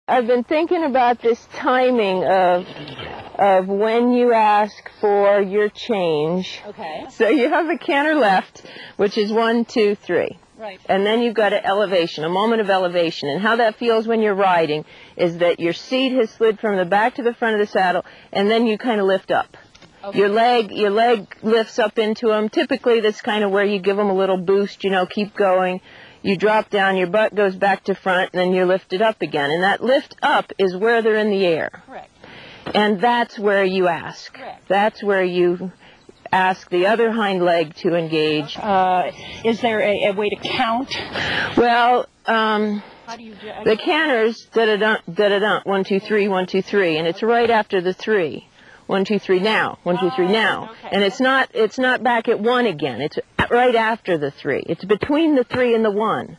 I've been thinking about this timing of when you ask for your change. Okay. So you have a canter left, which is 1, 2, 3. Right. And then you've got an elevation, a moment of elevation. And how that feels when you're riding is that your seat has slid from the back to the front of the saddle, and then you kind of lift up. Okay. Your leg lifts up into them. Typically, that's kind of where you give them a little boost, keep going. You drop down, your butt goes back to front, and then you lift it up again. And that lift up is where they're in the air. Correct. And that's where you ask. Correct. That's where you ask the other hind leg to engage. Is there a way to count? Well, How do you the canters, da-da-dun, da-da-dun, 1, 2, 3, 1, 2, 3, and it's right after the 3. 1, 2, 3 now. 1, 2, 3 now. Okay. And it's not back at 1 again. It's right after the 3. It's between the 3 and the 1.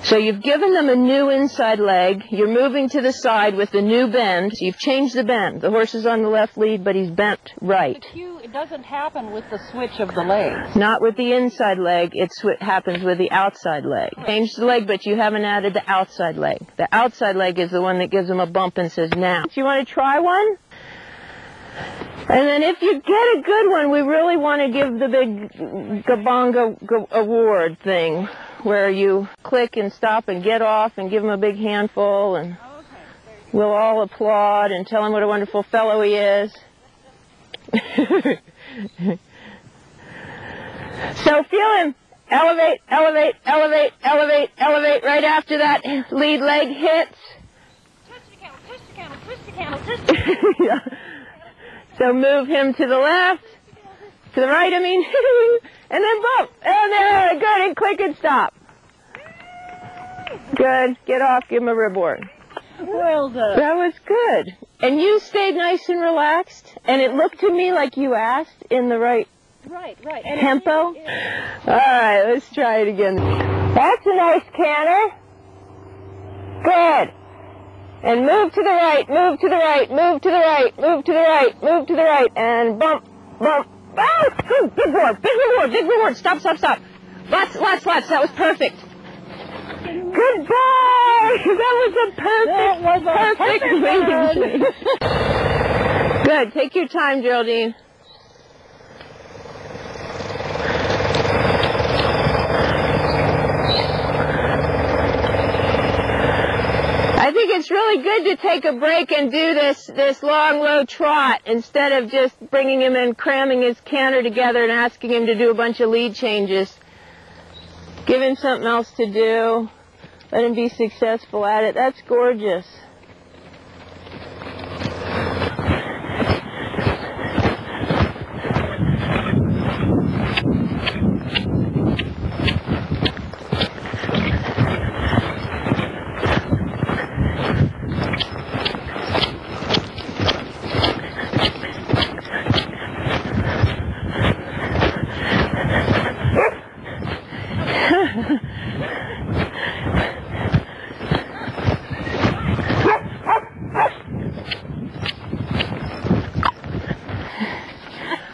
So you've given them a new inside leg. You're moving to the side with the new bend. So you've changed the bend. The horse is on the left lead, but he's bent right. The cue, it doesn't happen with the switch of the legs. Not with the inside leg. It happens with the outside leg. Change the leg, but you haven't added the outside leg. The outside leg is the one that gives them a bump and says, now. Do you want to try one? And then if you get a good one, we really want to give the big Gabonga award thing, where you click and stop and get off and give him a big handful, and we'll all applaud and tell him what a wonderful fellow he is. So feel him. Elevate, elevate, elevate, elevate, elevate. Right after that lead leg hits. Twist the camel, twist the camel, twist the camel, twist the camel. Yeah. So move him to the left, to the right, and then bump. And there, good, and click and stop. Good, get off, give him a reward. Well done. That was good. And you stayed nice and relaxed, and it looked to me like you asked in the right tempo. All right, let's try it again. That's a nice canter. Good. And move to the right, move to the right, move to the right, move to the right, move to the right, and bump, bump. Oh, good, big reward, big reward, big reward. Stop, stop, stop. Lots. That was perfect. Goodbye. That was a perfect range. Good. Take your time, Geraldine. I think it's really good to take a break and do this long, low trot instead of just bringing him in, cramming his canter together and asking him to do a bunch of lead changes. Give him something else to do. Let him be successful at it. That's gorgeous.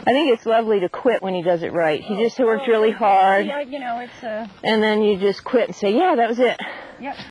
I think it's lovely to quit when he does it right. He just worked really hard. Yeah, it's and then you just quit and say, yeah, that was it. Yep.